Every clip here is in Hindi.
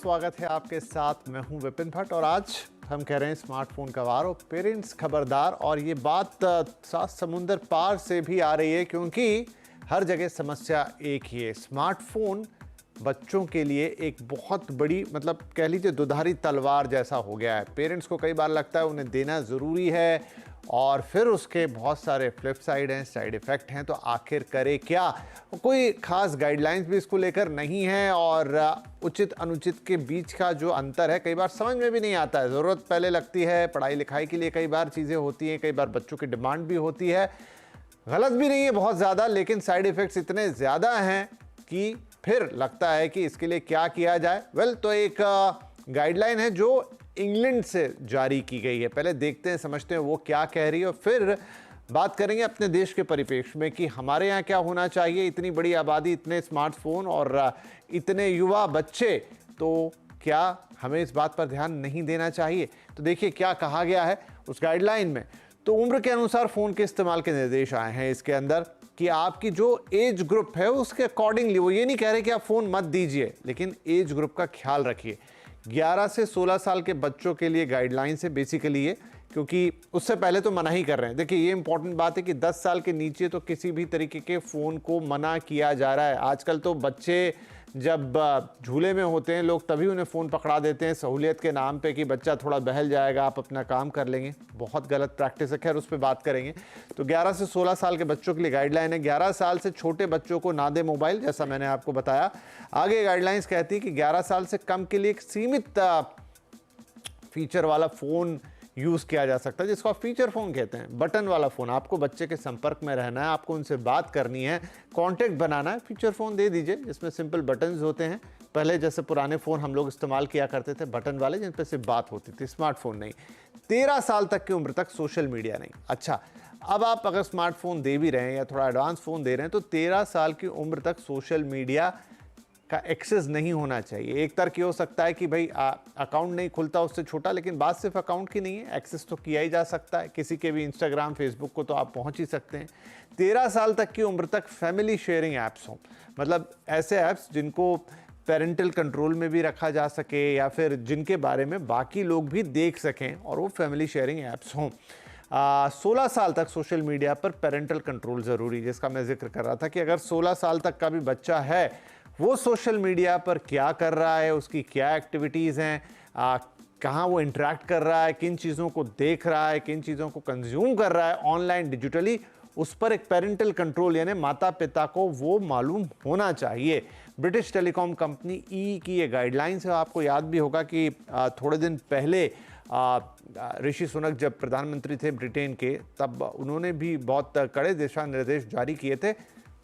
स्वागत है आपके साथ। मैं हूं विपिन भट्ट और आज हम कह रहे हैं स्मार्टफोन का वार और पेरेंट्स खबरदार। और ये बात 7 समुंदर पार से भी आ रही है क्योंकि हर जगह समस्या एक ही है। स्मार्टफोन बच्चों के लिए एक बहुत बड़ी मतलब कह लीजिए दुधारी तलवार जैसा हो गया है। पेरेंट्स को कई बार लगता है उन्हें देना ज़रूरी है और फिर उसके बहुत सारे फ्लिप साइड हैं, साइड इफ़ेक्ट हैं। तो आखिर करे क्या? कोई खास गाइडलाइंस भी इसको लेकर नहीं है और उचित अनुचित के बीच का जो अंतर है कई बार समझ में भी नहीं आता है। ज़रूरत पहले लगती है पढ़ाई लिखाई के लिए, कई बार चीज़ें होती हैं, कई बार बच्चों की डिमांड भी होती है। गलत भी नहीं है बहुत ज़्यादा, लेकिन साइड इफ़ेक्ट्स इतने ज़्यादा हैं कि फिर लगता है कि इसके लिए क्या किया जाए। तो एक गाइडलाइन है जो इंग्लैंड से जारी की गई है। पहले देखते हैं, समझते हैं वो क्या कह रही है और फिर बात करेंगे अपने देश के परिप्रेक्ष्य में कि हमारे यहाँ क्या होना चाहिए। इतनी बड़ी आबादी, इतने स्मार्टफोन और इतने युवा बच्चे, तो क्या हमें इस बात पर ध्यान नहीं देना चाहिए? तो देखिए क्या कहा गया है उस गाइडलाइन में। तो उम्र के अनुसार फ़ोन के इस्तेमाल के निर्देश आए हैं इसके अंदर कि आपकी जो एज ग्रुप है उसके अकॉर्डिंगली, वो ये नहीं कह रहे कि आप फ़ोन मत दीजिए, लेकिन एज ग्रुप का ख्याल रखिए। 11 से 16 साल के बच्चों के लिए गाइडलाइंस है बेसिकली ये, क्योंकि उससे पहले तो मना ही कर रहे हैं। देखिए ये इंपॉर्टेंट बात है कि 10 साल के नीचे तो किसी भी तरीके के फ़ोन को मना किया जा रहा है। आजकल तो बच्चे जब झूले में होते हैं लोग तभी उन्हें फ़ोन पकड़ा देते हैं सहूलियत के नाम पे कि बच्चा थोड़ा बहल जाएगा, आप अपना काम कर लेंगे। बहुत गलत प्रैक्टिस है, खैर उस पर बात करेंगे। तो 11 से 16 साल के बच्चों के लिए गाइडलाइन है। 11 साल से छोटे बच्चों को ना दे मोबाइल, जैसा मैंने आपको बताया। आगे गाइडलाइंस कहती है कि 11 साल से कम के लिए एक सीमित फीचर वाला फ़ोन यूज़ किया जा सकता है, जिसको आप फीचर फ़ोन कहते हैं। बटन वाला फ़ोन, आपको बच्चे के संपर्क में रहना है, आपको उनसे बात करनी है, कांटेक्ट बनाना है, फीचर फ़ोन दे दीजिए जिसमें सिंपल बटन्स होते हैं। पहले जैसे पुराने फ़ोन हम लोग इस्तेमाल किया करते थे बटन वाले, जिन पर सिर्फ बात होती थी, स्मार्टफोन नहीं। 13 साल तक की उम्र तक सोशल मीडिया नहीं। अच्छा, अब आप अगर स्मार्टफोन दे भी रहे हैं या थोड़ा एडवांस फ़ोन दे रहे हैं तो 13 साल की उम्र तक सोशल मीडिया का एक्सेस नहीं होना चाहिए। एक तर्क ये हो सकता है कि भाई अकाउंट नहीं खुलता उससे छोटा, लेकिन बात सिर्फ अकाउंट की नहीं है, एक्सेस तो किया ही जा सकता है। किसी के भी इंस्टाग्राम, फेसबुक को तो आप पहुंच ही सकते हैं। 13 साल तक की उम्र तक फैमिली शेयरिंग ऐप्स हों, मतलब ऐसे ऐप्स जिनको पेरेंटल कंट्रोल में भी रखा जा सके या फिर जिनके बारे में बाकी लोग भी देख सकें, और वो फैमिली शेयरिंग ऐप्स हों। 16 साल तक सोशल मीडिया पर पेरेंटल कंट्रोल ज़रूरी, जिसका मैं जिक्र कर रहा था कि अगर 16 साल तक का भी बच्चा है, वो सोशल मीडिया पर क्या कर रहा है, उसकी क्या एक्टिविटीज़ हैं, कहाँ वो इंटरेक्ट कर रहा है, किन चीज़ों को देख रहा है, किन चीज़ों को कंज्यूम कर रहा है ऑनलाइन डिजिटली, उस पर एक पेरेंटल कंट्रोल यानी माता पिता को वो मालूम होना चाहिए। ब्रिटिश टेलीकॉम कंपनी ई की ये गाइडलाइंस है। आपको याद भी होगा कि थोड़े दिन पहले ऋषि सुनक जब प्रधानमंत्री थे ब्रिटेन के, तब उन्होंने भी बहुत कड़े दिशा निर्देश जारी किए थे।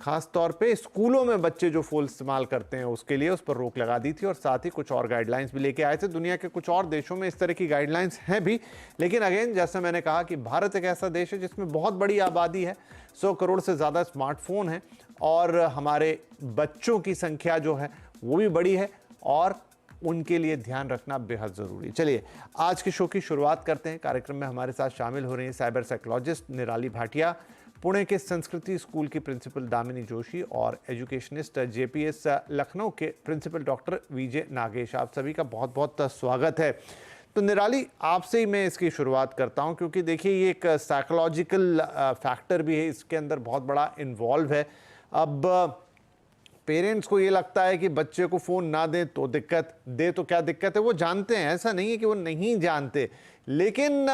खास तौर पे स्कूलों में बच्चे जो फ़ोन इस्तेमाल करते हैं उसके लिए उस पर रोक लगा दी थी और साथ ही कुछ और गाइडलाइंस भी लेके आए थे। दुनिया के कुछ और देशों में इस तरह की गाइडलाइंस हैं भी, लेकिन अगेन जैसा मैंने कहा कि भारत एक ऐसा देश है जिसमें बहुत बड़ी आबादी है, 100 करोड़ से ज़्यादा स्मार्टफोन हैं और हमारे बच्चों की संख्या जो है वो भी बड़ी है और उनके लिए ध्यान रखना बेहद ज़रूरी है। चलिए आज के शो की शुरुआत करते हैं। कार्यक्रम में हमारे साथ शामिल हो रही हैं साइबर साइकोलॉजिस्ट निराली भाटिया, पुणे के संस्कृति स्कूल की प्रिंसिपल दामिनी जोशी और एजुकेशनिस्ट जेपीएस लखनऊ के प्रिंसिपल डॉक्टर विजय नागेश। आप सभी का बहुत बहुत स्वागत है। तो निराली, आपसे ही मैं इसकी शुरुआत करता हूं क्योंकि देखिए ये एक साइकोलॉजिकल फैक्टर भी है, इसके अंदर बहुत बड़ा इन्वॉल्व है। अब पेरेंट्स को ये लगता है कि बच्चे को फ़ोन ना दें तो दिक्कत, दे तो क्या दिक्कत है, वो जानते हैं, ऐसा नहीं है कि वो नहीं जानते, लेकिन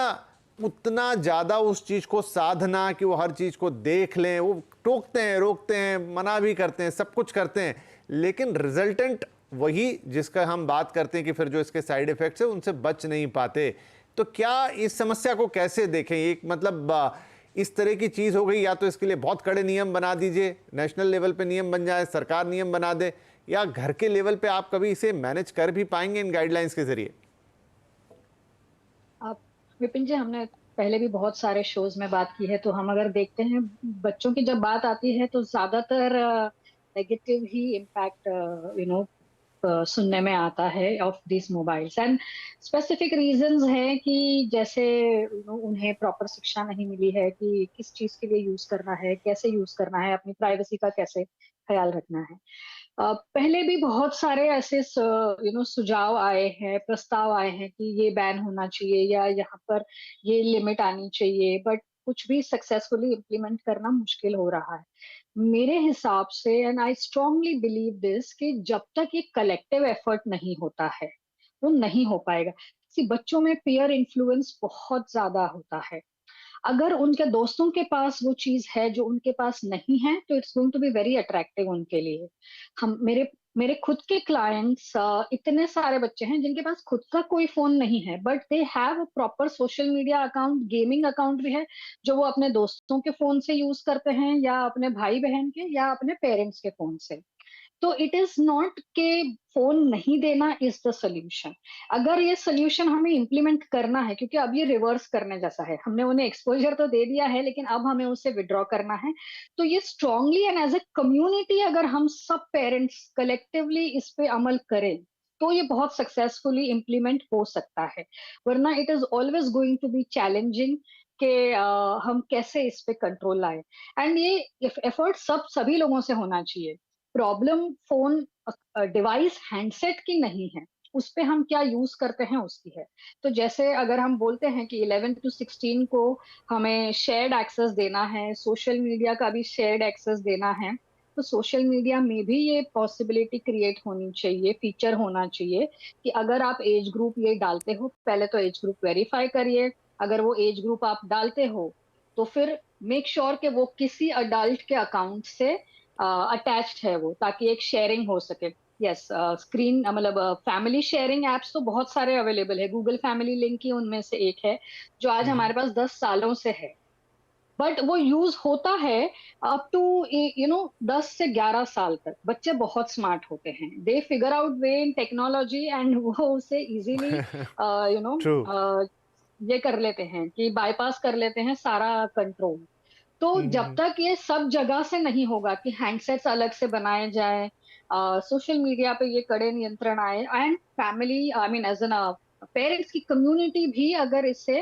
उतना ज़्यादा उस चीज़ को साधना कि वो हर चीज़ को देख लें, वो टोकते हैं, रोकते हैं, मना भी करते हैं, सब कुछ करते हैं, लेकिन रिजल्टेंट वही जिसका हम बात करते हैं कि फिर जो इसके साइड इफ़ेक्ट्स है उनसे बच नहीं पाते। तो क्या इस समस्या को कैसे देखें? एक मतलब इस तरह की चीज़ हो गई, या तो इसके लिए बहुत कड़े नियम बना दीजिए, नेशनल लेवल पे नियम बन जाए, सरकार नियम बना दे, या घर के लेवल पे आप कभी इसे मैनेज कर भी पाएंगे इन गाइडलाइंस के जरिए? आप विपिन जी, हमने पहले भी बहुत सारे शोज में बात की है, तो हम अगर देखते हैं बच्चों की जब बात आती है तो ज्यादातर नेगेटिव ही इम्पैक्ट सुनने में आता है of this mobiles. And specific reasons हैं कि जैसे उन्हें प्रॉपर शिक्षा नहीं मिली है कि किस चीज के लिए यूज करना है, कैसे यूज करना है, अपनी प्राइवेसी का कैसे ख्याल रखना है। पहले भी बहुत सारे ऐसे सुझाव आए हैं, प्रस्ताव आए हैं कि ये बैन होना चाहिए या यहाँ पर ये लिमिट आनी चाहिए, बट कुछ भी सक्सेसफुली इम्प्लीमेंट करना मुश्किल हो रहा है। मेरे हिसाब से and I strongly believe this कि जब तक ये कलेक्टिव एफर्ट नहीं होता है, वो नहीं हो पाएगा। सी बच्चों में पीयर इन्फ्लुएंस बहुत ज़्यादा होता है। अगर उनके दोस्तों के पास वो चीज है जो उनके पास नहीं है, तो it's going to be very attractive उनके लिए। हम मेरे मेरे खुद के क्लाइंट्स, इतने सारे बच्चे हैं जिनके पास खुद का कोई फोन नहीं है, but they have a proper social media account, gaming account भी है, जो वो अपने दोस्तों के फोन से यूज करते हैं या अपने भाई बहन के या अपने पेरेंट्स के फोन से। तो इट इज नॉट के फोन नहीं देना इज द सोल्यूशन। अगर ये सोल्यूशन हमें इम्प्लीमेंट करना है, क्योंकि अब ये रिवर्स करने जैसा है, हमने उन्हें एक्सपोजर तो दे दिया है लेकिन अब हमें उसे विड्रॉ करना है। तो ये strongly and as a community अगर हम सब पेरेंट्स कलेक्टिवली इस पे अमल करें, तो ये बहुत सक्सेसफुली इम्प्लीमेंट हो सकता है। वरना it is always going to be challenging कि हम कैसे इस पे कंट्रोल लाए। एंड ये एफर्ट सभी लोगों से होना चाहिए। प्रॉब्लम फोन डिवाइस हैंडसेट की नहीं है, उस पे हम क्या यूज करते हैं उसकी है। तो जैसे अगर हम बोलते हैं कि 11 to 16 को हमें शेयर्ड एक्सेस देना है, सोशल मीडिया का भी शेयर्ड एक्सेस देना है, तो सोशल मीडिया में भी ये पॉसिबिलिटी क्रिएट होनी चाहिए, फीचर होना चाहिए कि अगर आप एज ग्रुप ये डालते हो, पहले तो एज ग्रुप वेरीफाई करिए। अगर वो एज ग्रुप आप डालते हो, तो फिर मेक श्योर कि वो किसी अडल्ट के अकाउंट से अटैच्ड है वो, ताकि एक शेयरिंग हो सके। यस, स्क्रीन मतलब फैमिली शेयरिंग एप्स तो बहुत सारे अवेलेबल है, गूगल फैमिली लिंक ही उनमें से एक है जो आज हमारे पास 10 सालों से है। बट वो यूज होता है अप टू 10 से 11 साल तक। बच्चे बहुत स्मार्ट होते हैं, दे figure out way in technology and वो उसे इजीली यू नो ट्रू। ये कर लेते हैं कि बाईपास कर लेते हैं सारा कंट्रोल। तो जब तक ये सब जगह से नहीं होगा कि हैंडसेट्स अलग से बनाए जाए, सोशल मीडिया पे ये कड़े नियंत्रण आए, and family I mean as an parents की कम्युनिटी भी अगर इसे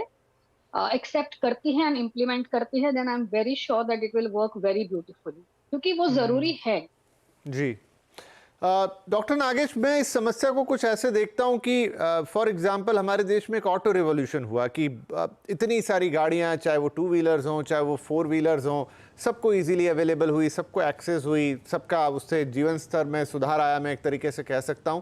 एक्सेप्ट करती है एंड इम्प्लीमेंट करती है, then I am very sure that it will work very beautifully, क्योंकि वो जरूरी है। जी। डॉक्टर नागेश, मैं इस समस्या को कुछ ऐसे देखता हूं कि फॉर एग्जांपल हमारे देश में एक ऑटो रिवॉल्यूशन हुआ कि इतनी सारी गाड़ियां, चाहे वो 2 व्हीलर्स हों चाहे वो 4 व्हीलर्स हों, सबको इजीली अवेलेबल हुई, सबको एक्सेस हुई, सबका उससे जीवन स्तर में सुधार आया, मैं एक तरीके से कह सकता हूं।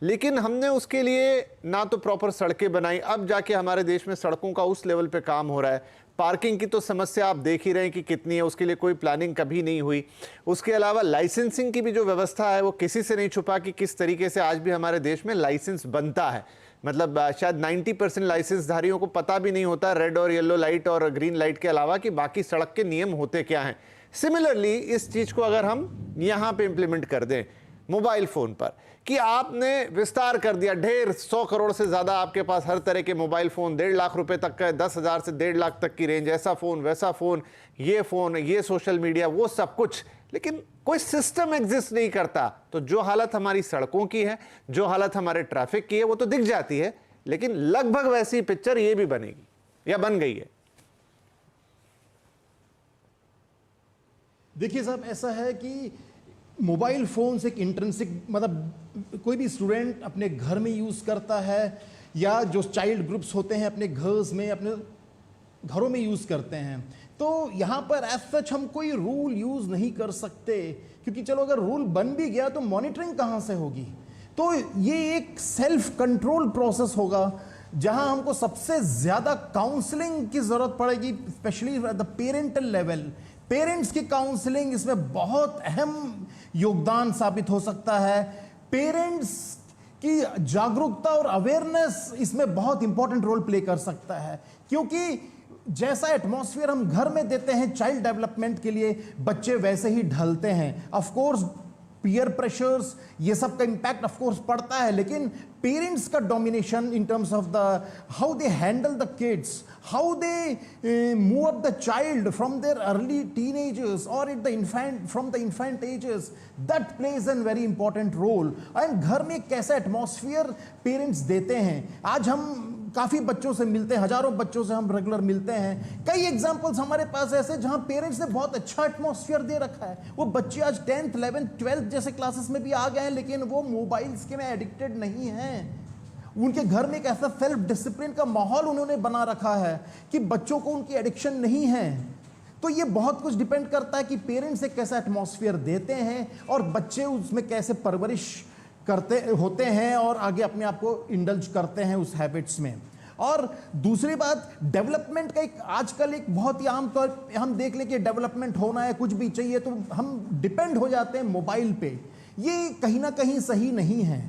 लेकिन हमने उसके लिए ना तो प्रॉपर सड़कें बनाई, अब जाके हमारे देश में सड़कों का उस लेवल पे काम हो रहा है। पार्किंग की तो समस्या आप देख ही रहे हैं कि कितनी है, उसके लिए कोई प्लानिंग कभी नहीं हुई। उसके अलावा लाइसेंसिंग की भी जो व्यवस्था है वो किसी से नहीं छुपा कि किस तरीके से आज भी हमारे देश में लाइसेंस बनता है। मतलब शायद 90% लाइसेंसधारियों को पता भी नहीं होता रेड और येलो लाइट और ग्रीन लाइट के अलावा कि बाकी सड़क के नियम होते क्या हैं। सिमिलरली इस चीज़ को अगर हम यहाँ पे इम्प्लीमेंट कर दें मोबाइल फ़ोन पर, कि आपने विस्तार कर दिया, ढेर 100 करोड़ से ज़्यादा आपके पास हर तरह के मोबाइल फ़ोन, 1.5 लाख रुपए तक का, 10,000 से 1.5 लाख तक की रेंज, ऐसा फ़ोन वैसा फ़ोन, ये सोशल मीडिया, वो सब कुछ, लेकिन कोई सिस्टम एग्जिस्ट नहीं करता। तो जो हालत हमारी सड़कों की है, जो हालत हमारे ट्रैफिक की है, वो तो दिख जाती है, लेकिन लगभग वैसी पिक्चर ये भी बनेगी या बन गई है। देखिए साहब, ऐसा है कि मोबाइल फ़ोन से एक इंट्रिंसिक, मतलब कोई भी स्टूडेंट अपने घर में यूज़ करता है या जो चाइल्ड ग्रुप्स होते हैं अपने घर्स में, अपने घरों में यूज़ करते हैं। तो यहाँ पर एज सच हम कोई रूल यूज़ नहीं कर सकते, क्योंकि चलो अगर रूल बन भी गया तो मॉनिटरिंग कहाँ से होगी। तो ये एक सेल्फ कंट्रोल प्रोसेस होगा जहाँ हमको सबसे ज़्यादा काउंसलिंग की ज़रूरत पड़ेगी, specially at the parental level. Parents की काउंसलिंग इसमें बहुत अहम योगदान साबित हो सकता है। पेरेंट्स की जागरूकता और अवेयरनेस इसमें बहुत इंपॉर्टेंट रोल प्ले कर सकता है, क्योंकि जैसा एटमॉस्फेयर हम घर में देते हैं चाइल्ड डेवलपमेंट के लिए, बच्चे वैसे ही ढलते हैं। ऑफ कोर्स पीयर प्रेशर्स, ये सब का इंपैक्ट ऑफ कोर्स पड़ता है, लेकिन पेरेंट्स का domination in terms of the how they handle the kids, how they move up the child from their early teenagers और at the infant, from the infant ages, that plays an very important role. And घर में कैसा एटमॉस्फेयर पेरेंट्स देते हैं। आज हम काफी बच्चों से मिलते हैं, हजारों बच्चों से हम रेगुलर मिलते हैं। कई एग्जांपल्स हमारे पास ऐसे जहां पेरेंट्स ने बहुत अच्छा एटमॉस्फेयर दे रखा है, वो बच्चे आज 10th 11th 12th जैसे क्लासेस में भी आ गए हैं, लेकिन वो मोबाइल्स के में एडिक्टेड नहीं हैं। उनके घर में एक ऐसा सेल्फ डिसिप्लिन का माहौल उन्होंने बना रखा है कि बच्चों को उनकी एडिक्शन नहीं है। तो ये बहुत कुछ डिपेंड करता है कि पेरेंट्स एक कैसा एटमॉस्फेयर देते हैं और बच्चे उसमें कैसे परवरिश करते होते हैं और आगे अपने आप को इंडल्ज करते हैं उस हैबिट्स में। और दूसरी बात, डेवलपमेंट का एक आजकल एक बहुत ही आम तौर पे हम देख लें कि डेवलपमेंट होना है, कुछ भी चाहिए तो हम डिपेंड हो जाते हैं मोबाइल पे। ये कहीं ना कहीं सही नहीं है।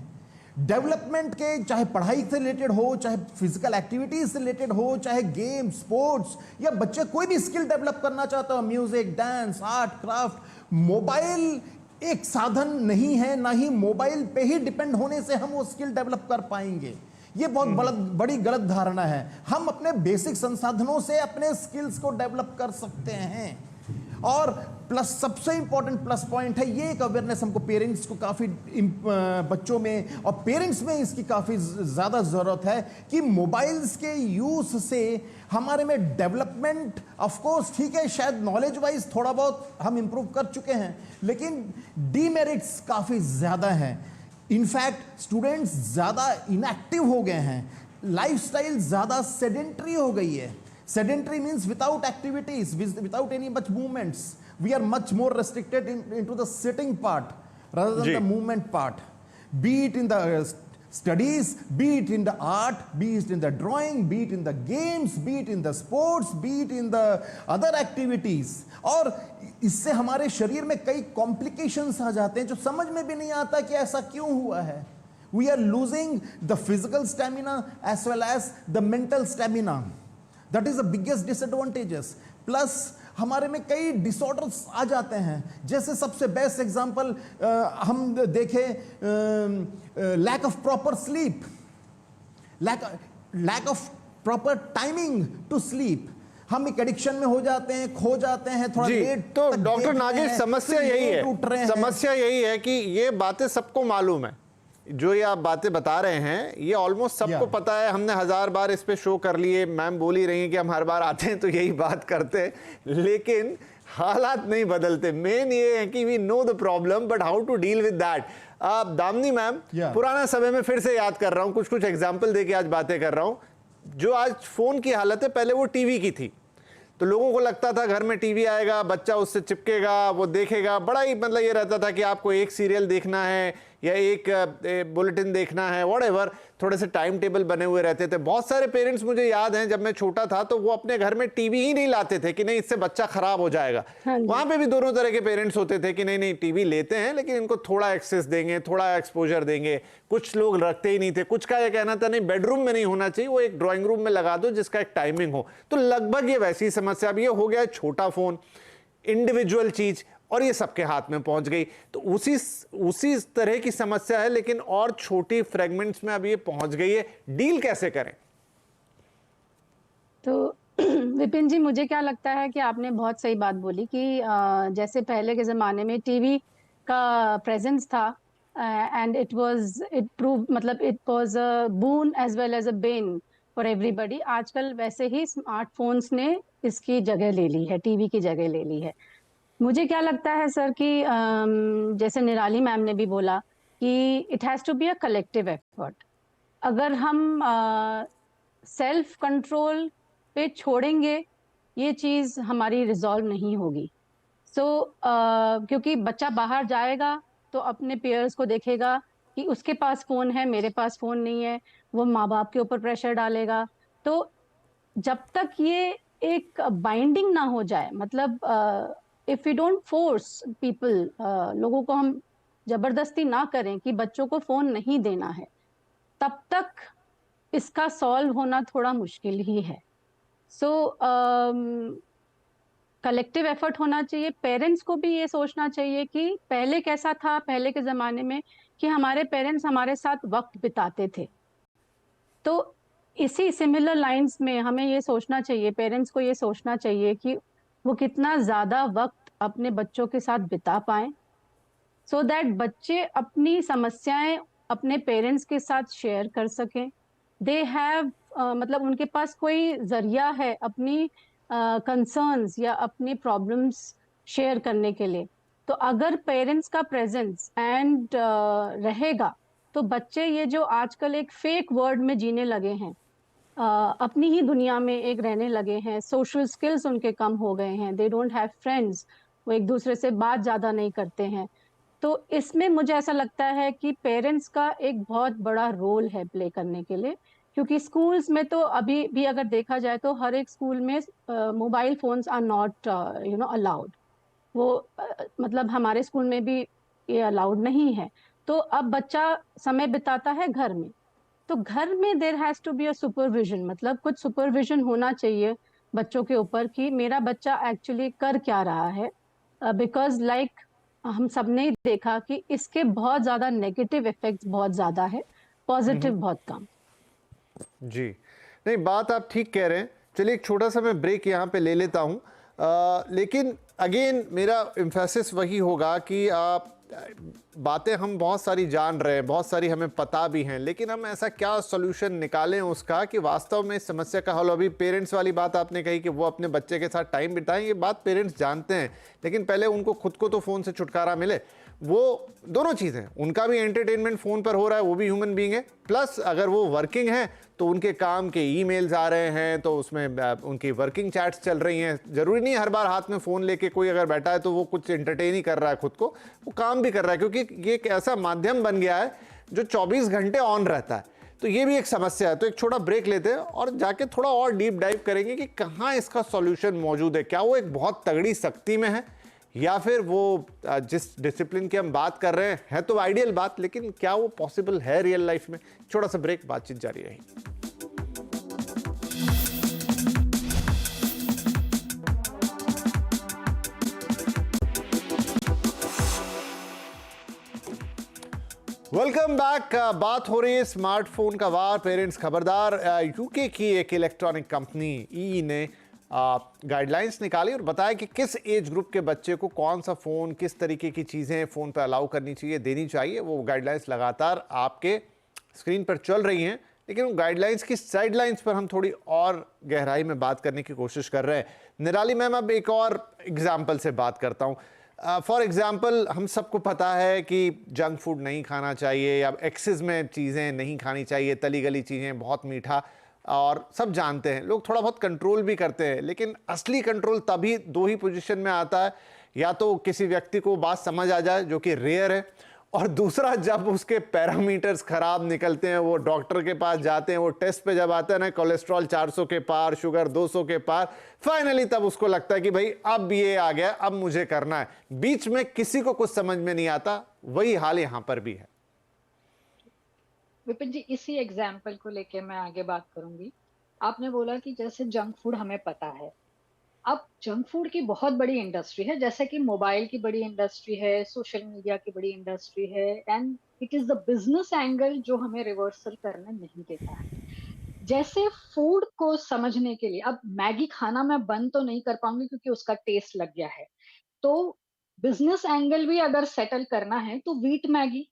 डेवलपमेंट के चाहे पढ़ाई से रिलेटेड हो, चाहे फिजिकल एक्टिविटीज से रिलेटेड हो, चाहे गेम स्पोर्ट्स या बच्चे कोई भी स्किल डेवलप करना चाहता हो, music dance art craft, mobile एक साधन नहीं है, ना ही मोबाइल पे ही डिपेंड होने से हम वो स्किल डेवलप कर पाएंगे। ये बहुत बड़ी गलत धारणा है। हम अपने बेसिक संसाधनों से अपने स्किल्स को डेवलप कर सकते हैं। और प्लस सबसे इंपॉर्टेंट प्लस पॉइंट है ये, एक अवेयरनेस हमको पेरेंट्स को काफी बच्चों में और पेरेंट्स में इसकी काफी ज्यादा जरूरत है कि मोबाइल्स के यूज से हमारे में डेवलपमेंट, ऑफ कोर्स ठीक है, शायद नॉलेज वाइज थोड़ा बहुत हम इंप्रूव कर चुके हैं, लेकिन डीमेरिट्स काफी ज्यादा हैं। इनफैक्ट स्टूडेंट्स ज्यादा इनएक्टिव हो गए हैं, लाइफस्टाइल ज्यादा सेडेंटरी हो गई है। Sedentary means without activities, without any much movements. We are much more restricted into the sitting part rather than the movement part. Be it in the studies, be it in the art, be it in the drawing, be it in the games, be it in the sports, be it in the other activities. और इससे हमारे शरीर में कई complications आ जाते हैं जो समझ में भी नहीं आता कि ऐसा क्यों हुआ है। We are losing the physical stamina as well as the mental stamina. That is the biggest disadvantages. Plus हमारे में कई डिसऑर्डर्स आ जाते हैं, जैसे सबसे बेस्ट एग्जांपल हम देखें lack of proper sleep, lack of proper timing to sleep. हम एक एडिक्शन में हो जाते हैं, खो जाते हैं थोड़ा लेट। तो डॉक्टर नागेश समस्या यही है कि ये बातें सबको मालूम है, जो ये आप बातें बता रहे हैं ये ऑलमोस्ट सबको पता है। हमने 1000 बार इस पे शो कर लिए, मैम बोल ही रही हैं कि हम हर बार आते हैं तो यही बात करते हैं, लेकिन हालात नहीं बदलते। मेन ये है कि we know the problem but how to deal with that. Damini ma'am, पुराना समय में फिर से याद कर रहा हूं, कुछ एग्जाम्पल देके आज बातें कर रहा हूं। जो आज फोन की हालत है, पहले वो टीवी की थी, तो लोगों को लगता था घर में टीवी आएगा, बच्चा उससे चिपकेगा, वो देखेगा, बड़ा ही मतलब ये रहता था कि आपको एक सीरियल देखना है या एक बुलेटिन देखना है, व्हाटएवर, थोड़े से टाइम टेबल बने हुए रहते थे। बहुत सारे पेरेंट्स, मुझे याद हैं जब मैं छोटा था तो वो अपने घर में टीवी ही नहीं लाते थे कि नहीं इससे बच्चा खराब हो जाएगा। वहां पे भी दोनों तरह के पेरेंट्स होते थे कि नहीं नहीं टीवी लेते हैं लेकिन इनको थोड़ा एक्सेस देंगे, थोड़ा एक्सपोजर देंगे। कुछ लोग रखते ही नहीं थे, कुछ का ये कहना था नहीं बेडरूम में नहीं होना चाहिए, वो एक ड्राइंग रूम में लगा दो जिसका एक टाइमिंग हो। तो लगभग ये वैसी समस्या। अब ये हो गया छोटा फोन, इंडिविजुअल चीज, और ये सबके हाथ में पहुंच गई। तो उसी तरह की समस्या है, लेकिन और छोटी फ्रेगमेंट्स में अब ये पहुंच गई है। डील कैसे करें? तो विपिन जी, मुझे क्या लगता है कि आपने बहुत सही बात बोली कि जैसे पहले के जमाने में टीवी का प्रेजेंस था and it was a boon as well as a bane for everybody. आजकल वैसे ही स्मार्टफोन्स ने इसकी जगह ले ली है, टीवी की जगह ले ली है। मुझे क्या लगता है सर कि जैसे निराली मैम ने भी बोला कि it has to be a collective effort. अगर हम सेल्फ कंट्रोल पे छोड़ेंगे ये चीज़ हमारी रिजॉल्व नहीं होगी। क्योंकि बच्चा बाहर जाएगा तो अपने पेयर्स को देखेगा कि उसके पास फ़ोन है, मेरे पास फ़ोन नहीं है, वो माँ बाप के ऊपर प्रेशर डालेगा। तो जब तक ये एक बाइंडिंग ना हो जाए, मतलब if we don't force people, लोगों को हम जबरदस्ती ना करें कि बच्चों को फोन नहीं देना है, तब तक इसका सॉल्व होना थोड़ा मुश्किल ही है। कलेक्टिव एफर्ट होना चाहिए। पेरेंट्स को भी ये सोचना चाहिए कि पहले कैसा था, पहले के जमाने में कि हमारे पेरेंट्स हमारे साथ वक्त बिताते थे। तो इसी सिमिलर लाइंस में हमें ये सोचना चाहिए, पेरेंट्स को ये सोचना चाहिए कि वो कितना ज्यादा वक्त अपने बच्चों के साथ बिता पाएं, सो दैट बच्चे अपनी समस्याएं अपने पेरेंट्स के साथ शेयर कर सकें दे हैव मतलब उनके पास कोई जरिया है अपनी कंसर्न्स या अपनी प्रॉब्लम्स शेयर करने के लिए। तो अगर पेरेंट्स का प्रेजेंस एंड रहेगा, तो बच्चे ये जो आजकल एक फेक वर्ल्ड में जीने लगे हैं, अपनी ही दुनिया में एक रहने लगे हैं, सोशल स्किल्स उनके कम हो गए हैं, दे डोंट हैव फ्रेंड्स, वो एक दूसरे से बात ज्यादा नहीं करते हैं। तो इसमें मुझे ऐसा लगता है कि पेरेंट्स का एक बहुत बड़ा रोल है प्ले करने के लिए, क्योंकि स्कूल्स में तो अभी भी अगर देखा जाए तो हर एक स्कूल में mobile phones are not allowed. वो मतलब हमारे स्कूल में भी ये अलाउड नहीं है। तो अब बच्चा समय बिताता है घर में, तो घर में there has to be a supervision, मतलब कुछ सुपरविजन होना चाहिए बच्चों के ऊपर कि मेरा बच्चा एक्चुअली कर क्या रहा है। बिकॉज लाइक हम सबने देखा कि इसके बहुत ज्यादा नेगेटिव इफेक्ट्स बहुत ज्यादा है, पॉजिटिव बहुत कम। जी, नहीं बात आप ठीक कह रहे हैं। चलिए एक छोटा सा मैं ब्रेक यहाँ पे ले लेता हूँ, लेकिन अगेन मेरा एम्फेसिस वही होगा कि आप बातें हम बहुत सारी जान रहे हैं, बहुत सारी हमें पता भी हैं, लेकिन हम ऐसा क्या सॉल्यूशन निकालें उसका कि वास्तव में इस समस्या का हल। अभी पेरेंट्स वाली बात आपने कही कि वो अपने बच्चे के साथ टाइम बिताएं, ये बात पेरेंट्स जानते हैं, लेकिन पहले उनको खुद को तो फ़ोन से छुटकारा मिले। वो दोनों चीज़ें, उनका भी एंटरटेनमेंट फ़ोन पर हो रहा है, वो भी ह्यूमन बीइंग है, प्लस अगर वो वर्किंग है तो उनके काम के ईमेल्स आ रहे हैं, तो उसमें उनकी वर्किंग चैट्स चल रही हैं। ज़रूरी नहीं हर बार हाथ में फ़ोन लेके कोई अगर बैठा है तो वो कुछ एंटरटेन ही कर रहा है खुद को, वो काम भी कर रहा है, क्योंकि ये एक ऐसा माध्यम बन गया है जो 24 घंटे ऑन रहता है। तो ये भी एक समस्या है। तो एक छोटा ब्रेक लेते हैं और जाके थोड़ा और डीप डाइव करेंगे कि कहाँ इसका सॉल्यूशन मौजूद है। क्या वो एक बहुत तगड़ी सख्ती में है, या फिर वो जिस डिसिप्लिन की हम बात कर रहे हैं है तो आइडियल बात, लेकिन क्या वो पॉसिबल है रियल लाइफ में। छोटा सा ब्रेक, बातचीत जारी रहेगी। Welcome back. बात हो रही है स्मार्टफोन का वार, पेरेंट्स खबरदार। यूके की एक इलेक्ट्रॉनिक कंपनी ई ने गाइडलाइंस निकाली और बताया कि किस एज ग्रुप के बच्चे को कौन सा फ़ोन, किस तरीके की चीज़ें फ़ोन पर अलाउ करनी चाहिए, देनी चाहिए। वो गाइडलाइंस लगातार आपके स्क्रीन पर चल रही हैं, लेकिन उन गाइडलाइंस की साइडलाइंस पर हम थोड़ी और गहराई में बात करने की कोशिश कर रहे हैं। निराली मैम, अब एक और एग्जाम्पल से बात करता हूँ। फॉर एग्जाम्पल, हम सबको पता है कि जंक फूड नहीं खाना चाहिए या एक्सेस में चीज़ें नहीं खानी चाहिए, तली गली चीज़ें, बहुत मीठा, और सब जानते हैं। लोग थोड़ा बहुत कंट्रोल भी करते हैं, लेकिन असली कंट्रोल तभी दो ही पोजीशन में आता है, या तो किसी व्यक्ति को बात समझ आ जाए, जो कि रेयर है, और दूसरा जब उसके पैरामीटर्स खराब निकलते हैं, वो डॉक्टर के पास जाते हैं, वो टेस्ट पे जब आते हैं ना, कोलेस्ट्रॉल 400 के पार, शुगर 200 के पार, फाइनली तब उसको लगता है कि भाई अब ये आ गया, अब मुझे करना है। बीच में किसी को कुछ समझ में नहीं आता। वही हाल यहां पर भी है। विपिन जी, इसी एग्जाम्पल को लेके मैं आगे बात करूंगी। आपने बोला कि जैसे जंक फूड हमें पता है, अब जंक फूड की बहुत बड़ी इंडस्ट्री है, जैसे कि मोबाइल की बड़ी इंडस्ट्री है, सोशल मीडिया की बड़ी इंडस्ट्री है, and it is the business angle जो हमें रिवर्सल करने नहीं देता है। जैसे फूड को समझने के लिए, अब मैगी खाना मैं बंद तो नहीं कर पाऊंगी क्योंकि उसका टेस्ट लग गया है, तो बिजनेस एंगल भी अगर सेटल करना है तो wheat Maggi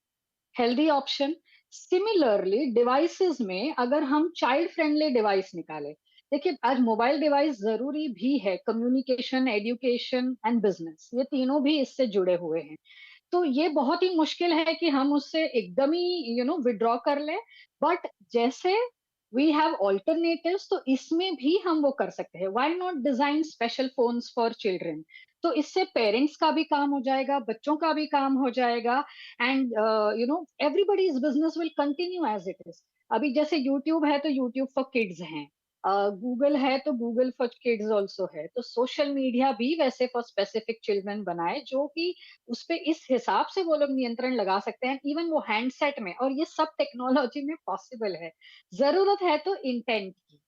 healthy option. Similarly devices में अगर हम चाइल्ड फ्रेंडली डिवाइस निकाले, देखिए आज मोबाइल डिवाइस जरूरी भी है, कम्युनिकेशन, एजुकेशन एंड बिजनेस, ये तीनों भी इससे जुड़े हुए हैं। तो ये बहुत ही मुश्किल है कि हम उससे एकदम ही विड्रॉ कर लें। बट जैसे वी हैव ऑल्टरनेटिव्स, तो इसमें भी हम वो कर सकते हैं। Why not design special phones for children? तो इससे पेरेंट्स का भी काम हो जाएगा, बच्चों का भी काम हो जाएगा, and everybody's business will continue as it is. अभी जैसे यूट्यूब है तो यूट्यूब फॉर किड्स हैं, गूगल है तो गूगल फॉर किड्स ऑल्सो है, तो सोशल मीडिया भी वैसे फॉर स्पेसिफिक चिल्ड्रन बनाए, जो कि उस पे इस हिसाब से वो लोग नियंत्रण लगा सकते हैं, इवन वो हैंडसेट में। और ये सब टेक्नोलॉजी में पॉसिबल है। जरूरत है तो इंटेंट की,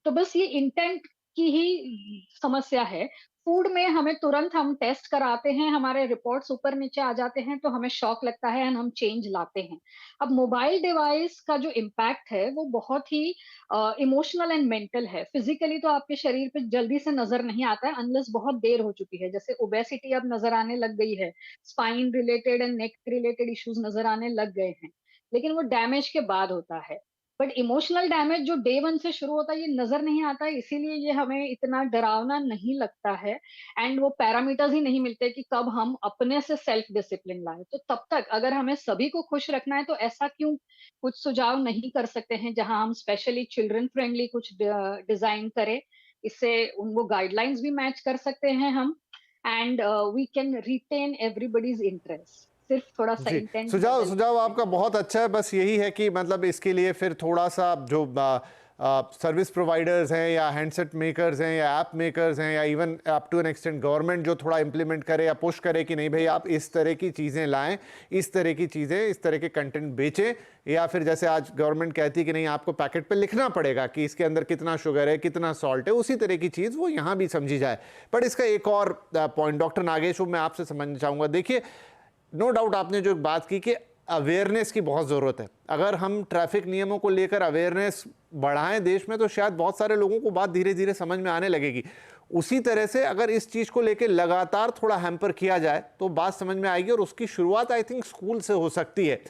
तो बस ये इंटेंट की ही समस्या है। फूड में हमें तुरंत हम टेस्ट कराते हैं, हमारे रिपोर्ट्स ऊपर नीचे आ जाते हैं, तो हमें शॉक लगता है एंड हम चेंज लाते हैं। अब मोबाइल डिवाइस का जो इम्पैक्ट है वो बहुत ही इमोशनल एंड मेंटल है। फिजिकली तो आपके शरीर पे जल्दी से नजर नहीं आता है अनलेस बहुत देर हो चुकी है, जैसे ओबेसिटी अब नजर आने लग गई है, spine related and neck related issues नजर आने लग गए हैं, लेकिन वो डैमेज के बाद होता है। बट इमोशनल डैमेज जो डे वन से शुरू होता है ये नजर नहीं आता है, इसीलिए ये हमें इतना डरावना नहीं लगता है। एंड वो पैरामीटर्स ही नहीं मिलते कि कब हम अपने से सेल्फ डिसिप्लिन लाए। तो तब तक अगर हमें सभी को खुश रखना है तो ऐसा क्यों कुछ सुझाव नहीं कर सकते हैं जहां हम स्पेशली चिल्ड्रन फ्रेंडली कुछ डिजाइन करें। इससे उनको गाइडलाइंस भी मैच कर सकते हैं हम। And we can retain everybody's interest. सिर्फ थोड़ा सा जी, इंटेंट सुझाव बदल सुझाव सकते आपका हैं। बहुत अच्छा है। बस यही है कि मतलब इसके लिए फिर थोड़ा सा जो सर्विस प्रोवाइडर्स हैं या हैंडसेट मेकर्स हैं या ऐप मेकर्स हैं या even up to an extent government जो थोड़ा इंप्लीमेंट करे या पुश करे कि नहीं भाई आप इस तरह की चीज़ें लाएं, इस तरह की चीज़ें, इस तरह के कंटेंट बेचें। या फिर जैसे आज गवर्नमेंट कहती है कि नहीं आपको पैकेट पे लिखना पड़ेगा कि इसके अंदर कितना शुगर है, कितना सॉल्ट है, उसी तरह की चीज़ वो यहाँ भी समझी जाए। बट इसका एक और पॉइंट डॉक्टर नागेश, वो मैं आपसे समझना चाहूँगा। देखिए, नो डाउट आपने जो बात की कि अवेयरनेस की बहुत ज़रूरत है। अगर हम ट्रैफिक नियमों को लेकर अवेयरनेस बढ़ाएं देश में तो शायद बहुत सारे लोगों को बात धीरे धीरे समझ में आने लगेगी। उसी तरह से अगर इस चीज़ को लेकर लगातार थोड़ा हैम्पर किया जाए तो बात समझ में आएगी, और उसकी शुरुआत आई थिंक स्कूल से हो सकती है।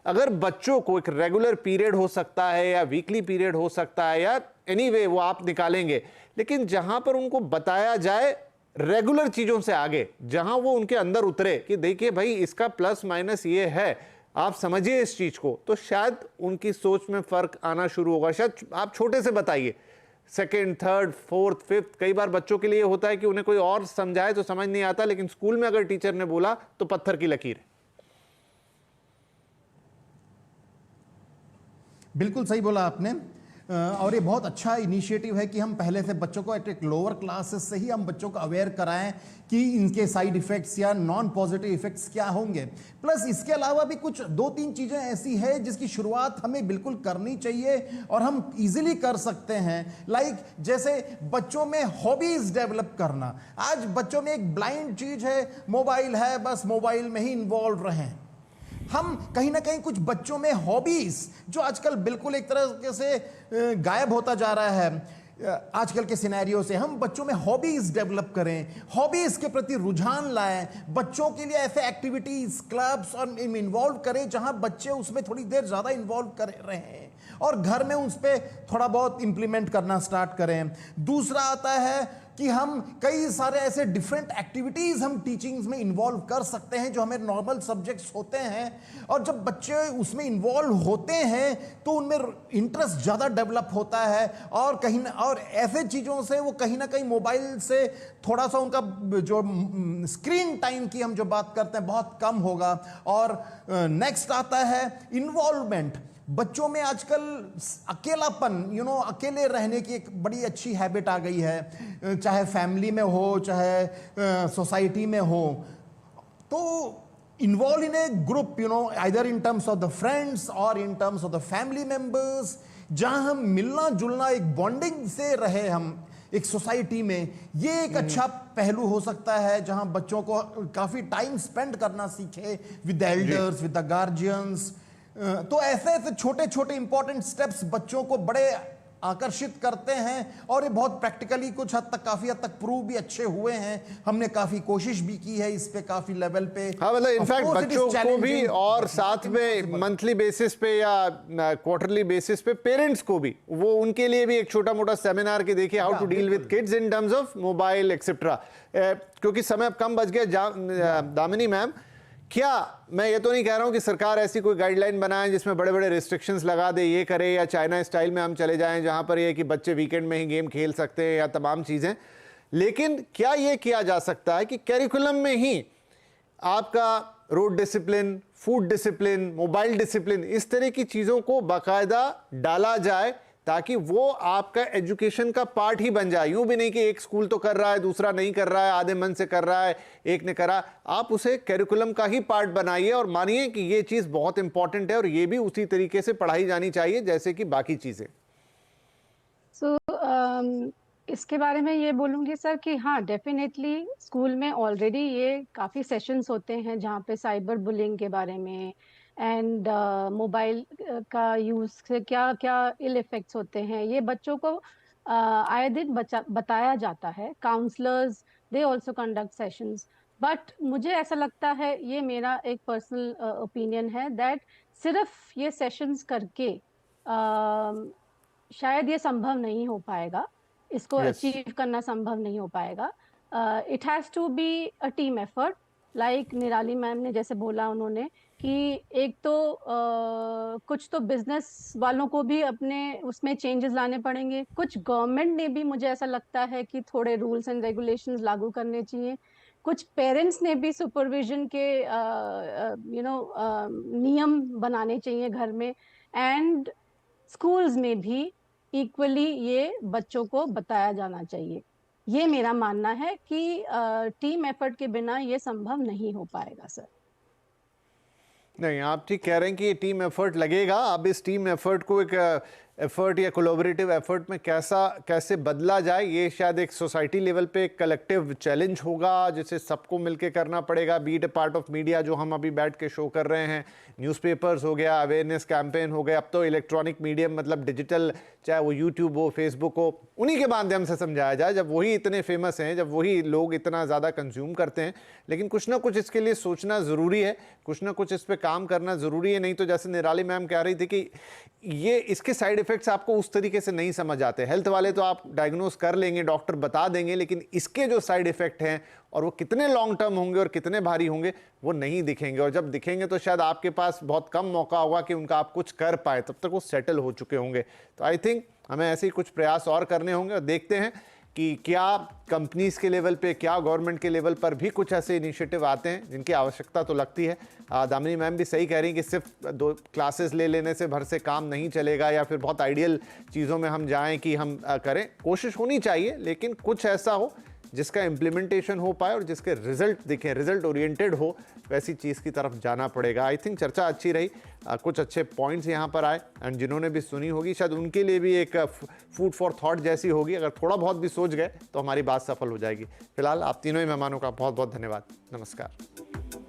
अगर बच्चों को एक रेगुलर पीरियड हो सकता है या वीकली पीरियड हो सकता है या एनीवे वो आप निकालेंगे, लेकिन जहां पर उनको बताया जाए रेगुलर चीजों से आगे, जहां वो उनके अंदर उतरे कि देखिए भाई इसका प्लस माइनस ये है, आप समझिए इस चीज को, तो शायद उनकी सोच में फर्क आना शुरू होगा। शायद आप छोटे से बताइए, सेकेंड, थर्ड, फोर्थ, फिफ्थ, कई बार बच्चों के लिए होता है कि उन्हें कोई और समझाए तो समझ नहीं आता, लेकिन स्कूल में अगर टीचर ने बोला तो पत्थर की लकीर है। बिल्कुल सही बोला आपने। और ये बहुत अच्छा इनिशिएटिव है कि हम पहले से बच्चों को एक लोअर क्लासेस से ही हम बच्चों को अवेयर कराएं कि इनके साइड इफेक्ट्स या नॉन पॉजिटिव इफेक्ट्स क्या होंगे। प्लस इसके अलावा भी कुछ 2-3 चीज़ें ऐसी है जिसकी शुरुआत हमें बिल्कुल करनी चाहिए और हम इजीली कर सकते हैं। लाइक जैसे बच्चों में हॉबीज डेवलप करना। आज बच्चों में एक ब्लाइंड चीज़ है, मोबाइल है, बस मोबाइल में ही इन्वॉल्व रहें। हम कहीं ना कहीं कुछ बच्चों में हॉबीज जो आजकल बिल्कुल एक तरह से गायब होता जा रहा है आजकल के सिनेरियो से, हम बच्चों में हॉबीज डेवलप करें, हॉबीज के प्रति रुझान लाएं, बच्चों के लिए ऐसे एक्टिविटीज क्लब्स और इन्वॉल्व करें जहां बच्चे उसमें थोड़ी देर ज्यादा इन्वॉल्व कर रहे हैं और घर में उस पर थोड़ा बहुत इंप्लीमेंट करना स्टार्ट करें। दूसरा आता है कि हम कई सारे ऐसे डिफरेंट एक्टिविटीज हम टीचिंग्स में इन्वॉल्व कर सकते हैं जो हमें नॉर्मल सब्जेक्ट्स होते हैं, और जब बच्चे उसमें इन्वॉल्व होते हैं तो उनमें इंटरेस्ट ज़्यादा डेवलप होता है और कहीं ना और ऐसे चीज़ों से वो कहीं ना कहीं मोबाइल से थोड़ा सा उनका जो स्क्रीन टाइम की हम जो बात करते हैं बहुत कम होगा। और नेक्स्ट आता है इन्वॉल्वमेंट। बच्चों में आजकल अकेलापन अकेले रहने की एक बड़ी अच्छी हैबिट आ गई है, चाहे फैमिली में हो चाहे सोसाइटी में हो। तो involve in a group either in terms of the friends और in terms of the family members, जहां हम मिलना जुलना एक बॉन्डिंग से रहे हम एक सोसाइटी में, ये एक अच्छा पहलू हो सकता है जहां बच्चों को काफी टाइम स्पेंड करना सीखे with the elders, with the guardians. तो ऐसे ऐसे छोटे छोटे इंपॉर्टेंट स्टेप्स बच्चों को बड़े आकर्षित करते हैं और ये बहुत प्रैक्टिकली कुछ हद तक काफी हद तक प्रूव भी अच्छे हुए हैं। हमने काफी कोशिश भी की है इस पे काफी लेवल पे। हाँ, मतलब इनफैक्ट बच्चों को भी और साथ में मंथली बेसिस पे या क्वार्टरली बेसिस पे पेरेंट्स को भी, वो उनके लिए भी एक छोटा मोटा सेमिनार के देखिए how to deal with kids in terms of mobile etcetera. क्योंकि समय अब कम बच गया, दामिनी मैम, क्या मैं ये तो नहीं कह रहा हूं कि सरकार ऐसी कोई गाइडलाइन बनाए जिसमें बड़े बड़े रिस्ट्रिक्शंस लगा दे, ये करे, या चाइना स्टाइल में हम चले जाएं जहां पर ये कि बच्चे वीकेंड में ही गेम खेल सकते हैं या तमाम चीज़ें, लेकिन क्या ये किया जा सकता है कि कैरिकुलम में ही आपका road discipline, food discipline, mobile discipline, इस तरह की चीज़ों को बाकायदा डाला जाए ताकि वो आपका एजुकेशन का पार्ट ही बन जाए। यूं भी नहीं कि एक स्कूल तो कर रहा है दूसरा नहीं कर रहा है, आधे मन से कर रहा है एक ने करा, आप उसे करिकुलम का ही पार्ट बनाइए और मानिए कि ये चीज़ बहुत इंपॉर्टेंट है और ये भी उसी तरीके से पढ़ाई जानी चाहिए जैसे कि बाकी चीज़ें। इसके बारे में ये बोलूँगी सर कि हाँ, डेफिनेटली स्कूल में ऑलरेडी ये काफ़ी सेशंस होते हैं जहाँ पे साइबर बुलिंग के बारे में एंड मोबाइल का यूज़ से क्या क्या इल इफेक्ट्स होते हैं ये बच्चों को आए दिन बताया जाता है। Counsellors they also conduct sessions, but मुझे ऐसा लगता है, ये मेरा एक पर्सनल ओपिनियन है, दैट सिर्फ ये सेशंस करके शायद ये संभव नहीं हो पाएगा, इसको Yes. अचीव करना संभव नहीं हो पाएगा। It has to be a team effort, like Nirali ma'am ने जैसे बोला उन्होंने कि एक तो कुछ तो बिजनेस वालों को भी अपने उसमें चेंजेस लाने पड़ेंगे, कुछ गवर्नमेंट ने भी मुझे ऐसा लगता है कि थोड़े रूल्स एंड रेगुलेशंस लागू करने चाहिए, कुछ पेरेंट्स ने भी सुपरविजन के नियम बनाने चाहिए घर में, एंड स्कूल्स में भी इक्वली ये बच्चों को बताया जाना चाहिए। ये मेरा मानना है कि टीम एफर्ट के बिना ये संभव नहीं हो पाएगा सर। नहीं, आप ठीक कह रहे हैं कि ये टीम एफर्ट लगेगा। अब इस टीम एफर्ट को एक एफर्ट या कोलैबोरेटिव एफर्ट में कैसे बदला जाए, ये शायद एक सोसाइटी लेवल पे एक कलेक्टिव चैलेंज होगा जिसे सबको मिलके करना पड़ेगा। B it A part of media, जो हम अभी बैठ के शो कर रहे हैं, न्यूज़पेपर्स हो गया, अवेयरनेस कैंपेन हो गया, अब तो इलेक्ट्रॉनिक मीडियम मतलब डिजिटल, चाहे वो यूट्यूब हो, फेसबुक हो, उन्हीं के माध्यम से समझाया जाए। जब वही इतने फेमस हैं, जब वही लोग इतना ज़्यादा कंज्यूम करते हैं, लेकिन कुछ ना कुछ इसके लिए सोचना ज़रूरी है, कुछ ना कुछ इस पर काम करना ज़रूरी है। नहीं तो जैसे निराली मैम कह रही थी कि ये इसके साइड इफ़ेक्ट्स आपको उस तरीके से नहीं समझ आते। हेल्थ वाले तो आप डायग्नोस कर लेंगे, डॉक्टर बता देंगे, लेकिन इसके जो साइड इफ़ेक्ट हैं और वो कितने लॉन्ग टर्म होंगे और कितने भारी होंगे वो नहीं दिखेंगे। और जब दिखेंगे तो शायद आपके पास बहुत कम मौका होगा कि उनका आप कुछ कर पाए, तब तक वो सेटल हो चुके होंगे। तो आई थिंक हमें ऐसे ही कुछ प्रयास और करने होंगे और देखते हैं कि क्या कंपनीज के लेवल पे, क्या गवर्नमेंट के लेवल पर भी कुछ ऐसे इनिशिएटिव आते हैं जिनकी आवश्यकता तो लगती है। दामिनी मैम भी सही कह रही हैं कि सिर्फ 2 क्लासेस ले लेने से भर से काम नहीं चलेगा या फिर बहुत आइडियल चीज़ों में हम जाएं कि हम करें। कोशिश होनी चाहिए, लेकिन कुछ ऐसा हो जिसका इम्प्लीमेंटेशन हो पाए और जिसके रिजल्ट दिखें, रिजल्ट ओरिएंटेड हो, वैसी चीज़ की तरफ जाना पड़ेगा। आई थिंक चर्चा अच्छी रही, कुछ अच्छे पॉइंट्स यहाँ पर आए, एंड जिन्होंने भी सुनी होगी शायद उनके लिए भी एक फूड फॉर थॉट जैसी होगी। अगर थोड़ा बहुत भी सोच गए तो हमारी बात सफल हो जाएगी। फिलहाल आप तीनों ही मेहमानों का बहुत बहुत धन्यवाद। नमस्कार।